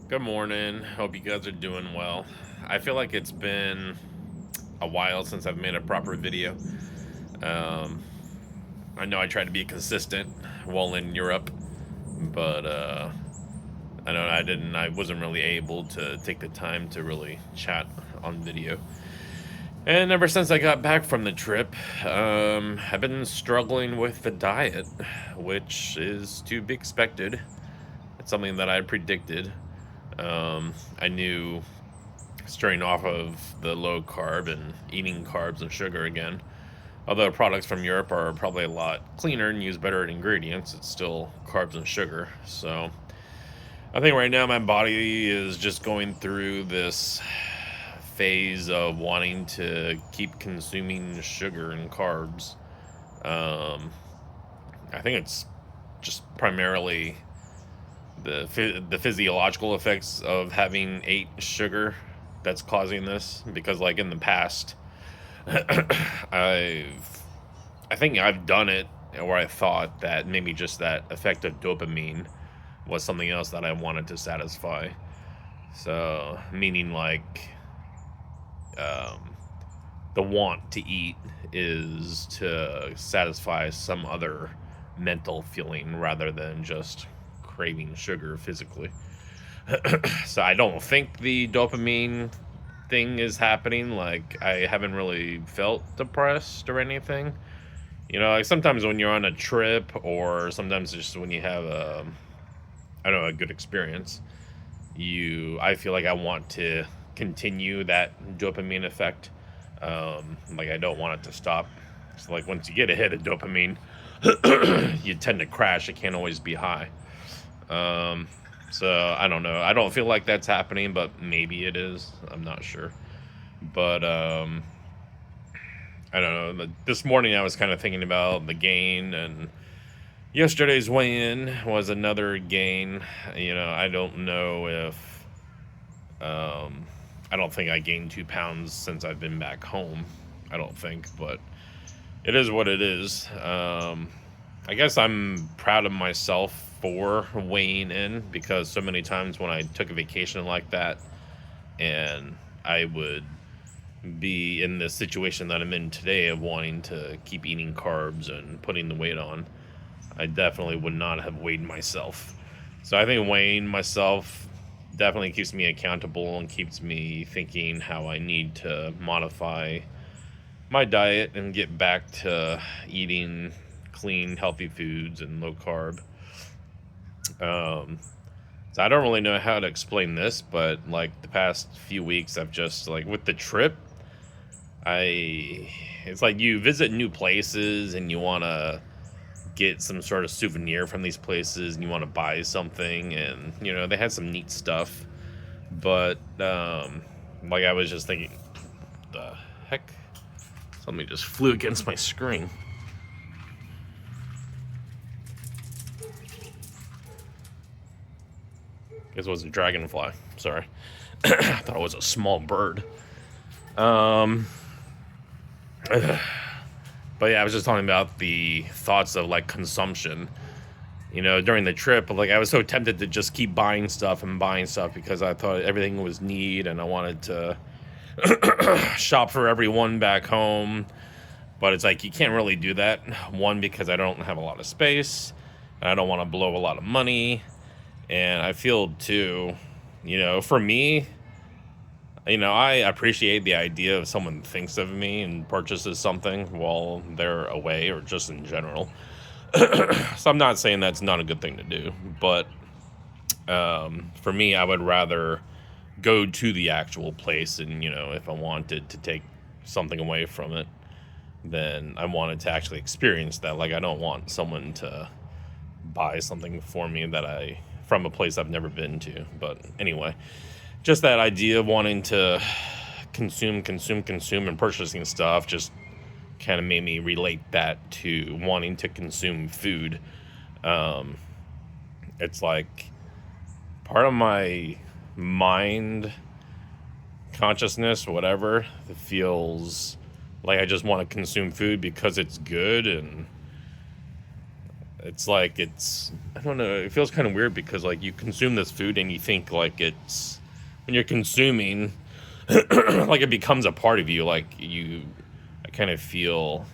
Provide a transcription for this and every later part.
Good morning. Hope you guys are doing well. I feel like it's been a while since I've made a proper video. Um, I know I try to be consistent while in Europe, but I know I wasn't really able to take the time to really chat on video. And ever since I got back from the trip, I've been struggling with the diet, which is to be expected. It's something that I predicted. I knew straying off of the low carb and eating carbs and sugar again. Although products from Europe are probably a lot cleaner and use better ingredients, it's still carbs and sugar. So I think right now my body is just going through this phase of wanting to keep consuming sugar and carbs. Um, I think it's just primarily the physiological effects of having ate sugar that's causing this, because like in the past I've I think I've done it where I thought that maybe just that effect of dopamine was something else that I wanted to satisfy. So meaning like um, the want to eat is to satisfy some other mental feeling rather than just craving sugar physically. So I don't think the dopamine thing is happening. Like I haven't really felt depressed or anything. Like sometimes when you're on a trip, or sometimes just when you have I don't know, a good experience, I feel like I want to continue that dopamine effect. Like I don't want it to stop. So like once you get a hit of dopamine, you tend to crash. It can't always be high. Um, so I don't know. I don't feel like that's happening, but maybe it is. I'm not sure. But I don't know. This morning I was kind of thinking about the gain, and yesterday's weigh-in was another gain. I don't know if I don't think I gained 2 pounds since I've been back home. I don't think, but it is what it is. I guess I'm proud of myself for weighing in, because so many times when I took a vacation like that and I would be in this situation that I'm in today of wanting to keep eating carbs and putting the weight on, I definitely would not have weighed myself. So I think weighing myself definitely keeps me accountable and keeps me thinking how I need to modify my diet and get back to eating clean, healthy foods and low carb. Um, so I don't really know how to explain this, but like the past few weeks, I've just like with the trip, I it's like you visit new places and you want to get some sort of souvenir from these places and you want to buy something, and they had some neat stuff, but like I was just thinking, the heck, something just flew against my screen. Guess it was a dragonfly. Sorry. I thought it was a small bird. Um, but yeah, I was just talking about the thoughts of like consumption. During the trip, like I was so tempted to just keep buying stuff and buying stuff because I thought everything was neat and I wanted to shop for everyone back home. But it's like you can't really do that. One, because I don't have a lot of space and I don't want to blow a lot of money. And I feel too, for me, I appreciate the idea of someone thinks of me and purchases something while they're away or just in general. So I'm not saying that's not a good thing to do, but for me, I would rather go to the actual place, and if I wanted to take something away from it, then I wanted to actually experience that. Like I don't want someone to buy something for me from a place I've never been to. But anyway, just that idea of wanting to consume, and purchasing stuff just kind of made me relate that to wanting to consume food. Um, it's like part of my mind, consciousness, whatever, that feels like I just want to consume food because it's good, and It's like I don't know, it feels kind of weird because like you consume this food and you think like when you're consuming, like it becomes a part of you. I kind of feel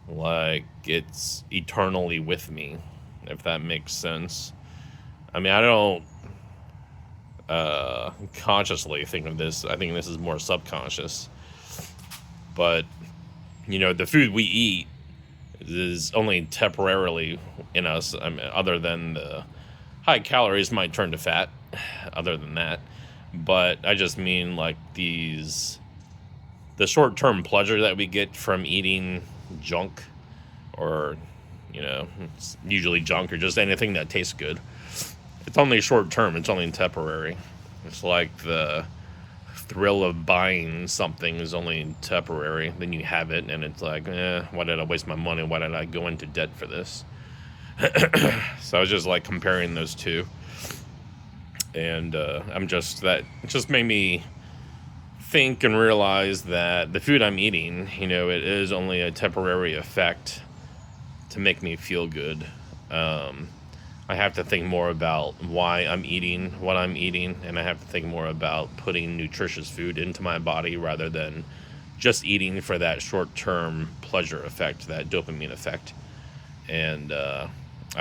like it's eternally with me, if that makes sense. I mean, I don't consciously think of this. I think this is more subconscious. But, the food we eat is only temporarily in us. I mean, other than the high calories might turn to fat, other than that. But I just mean like the short-term pleasure that we get from eating junk, or, it's usually junk or just anything that tastes good. It's only short-term. It's only temporary. It's like the thrill of buying something is only temporary. Then you have it, and it's like, why did I waste my money? Why did I go into debt for this? So I was just like comparing those two, and it just made me think and realize that the food I'm eating, it is only a temporary effect to make me feel good. I have to think more about why I'm eating what I'm eating, and I have to think more about putting nutritious food into my body rather than just eating for that short-term pleasure effect, that dopamine effect. And I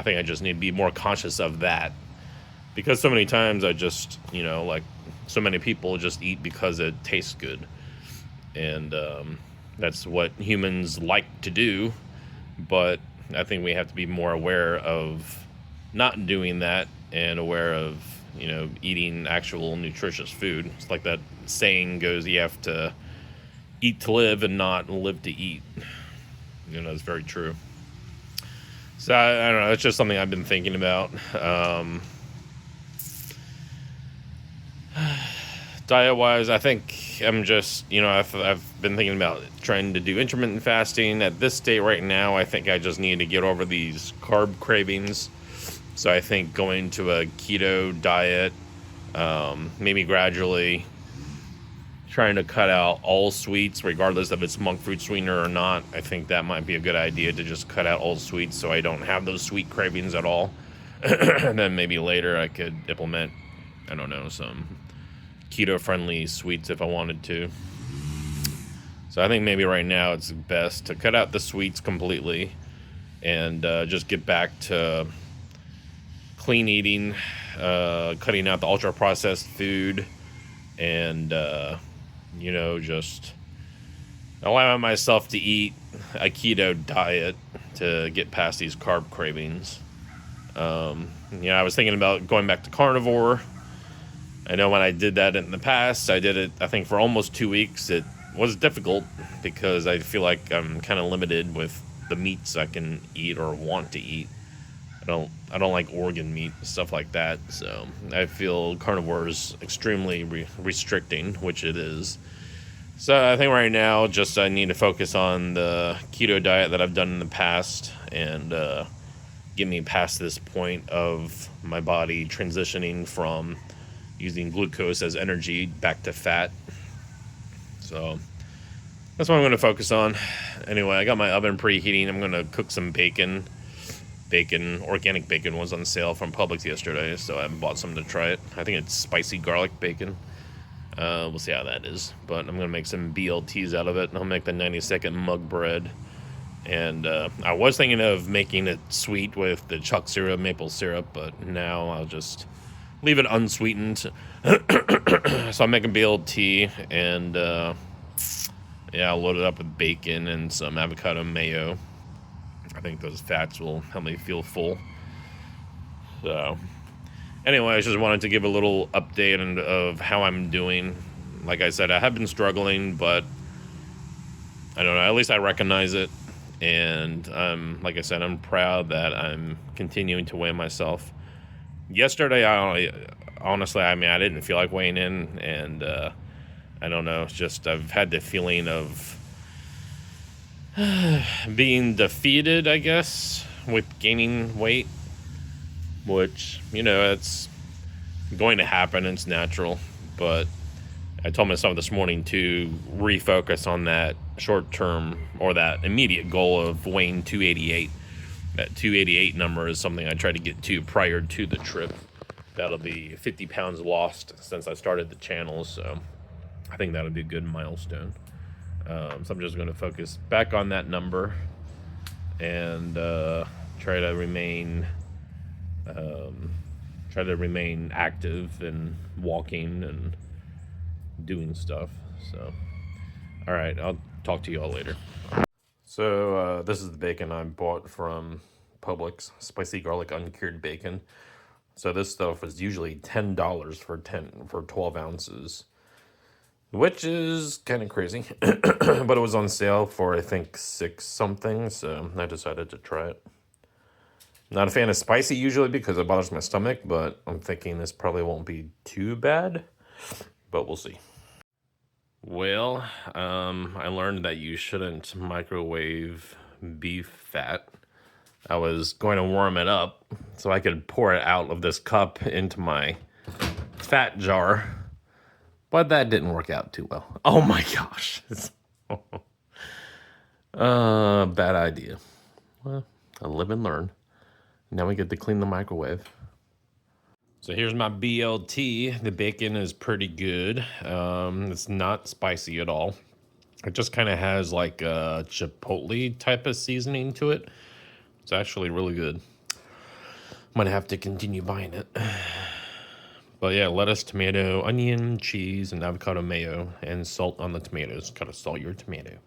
think I just need to be more conscious of that, because so many times I just, like so many people just eat because it tastes good. And that's what humans like to do, but I think we have to be more aware of not doing that and aware of, eating actual nutritious food. It's like that saying goes, you have to eat to live and not live to eat. It's very true. So I don't know, it's just something I've been thinking about. Diet-wise, I think I'm just, I've been thinking about trying to do intermittent fasting. At this state right now, I think I just need to get over these carb cravings. So I think going to a keto diet, maybe gradually trying to cut out all sweets, regardless if it's monk fruit sweetener or not. I think that might be a good idea, to just cut out all sweets so I don't have those sweet cravings at all. And then maybe later I could implement, I don't know, some keto-friendly sweets if I wanted to. So I think maybe right now it's best to cut out the sweets completely and just get back to clean eating, cutting out the ultra-processed food, and, just allowing myself to eat a keto diet to get past these carb cravings. I was thinking about going back to carnivore. I know when I did that in the past, I did it, I think, for almost 2 weeks. It was difficult because I feel like I'm kind of limited with the meats I can eat or want to eat. I don't like organ meat, stuff like that. So I feel carnivore is extremely restricting, which it is. So I think right now, just I need to focus on the keto diet that I've done in the past and get me past this point of my body transitioning from using glucose as energy back to fat. So that's what I'm going to focus on. Anyway, I got my oven preheating. I'm going to cook some bacon. Organic bacon was on sale from Publix yesterday, so I bought some to try it. I think it's spicy garlic bacon. We'll see how that is. But I'm going to make some BLTs out of it, and I'll make the 90-second mug bread. And I was thinking of making it sweet with the choc syrup, maple syrup, but now I'll just leave it unsweetened. So I'm making BLT, and I'll load it up with bacon and some avocado mayo. I think those fats will help me feel full. So anyway, I just wanted to give a little update of how I'm doing. Like I said, I have been struggling, but I don't know, at least I recognize it. And like I said, I'm proud that I'm continuing to weigh myself. Yesterday, honestly, I didn't feel like weighing in, and I don't know, it's just I've had the feeling of being defeated, I guess, with gaining weight, which, it's going to happen, it's natural, but I told myself this morning to refocus on that short term or that immediate goal of weighing 288, That 288 number is something I try to get to prior to the trip. That'll be 50 pounds lost since I started the channel, so I think that'll be a good milestone. So I'm just going to focus back on that number and try to remain active and walking and doing stuff. So, all right, I'll talk to you all later. So this is the bacon I bought from Publix, spicy garlic uncured bacon. So this stuff is usually $10 for 12 ounces, which is kind of crazy. But it was on sale for I think 6 something, so I decided to try it. Not a fan of spicy usually because it bothers my stomach, but I'm thinking this probably won't be too bad, but we'll see. Well, I learned that you shouldn't microwave beef fat. I was going to warm it up so I could pour it out of this cup into my fat jar, but that didn't work out too well. Oh my gosh. Bad idea. Well, I live and learn. Now we get to clean the microwave. So here's my BLT. The bacon is pretty good. It's not spicy at all. It just kind of has like a chipotle type of seasoning to it. It's actually really good. I'm gonna have to continue buying it. But yeah, lettuce, tomato, onion, cheese, and avocado mayo, and salt on the tomatoes. Gotta salt your tomato.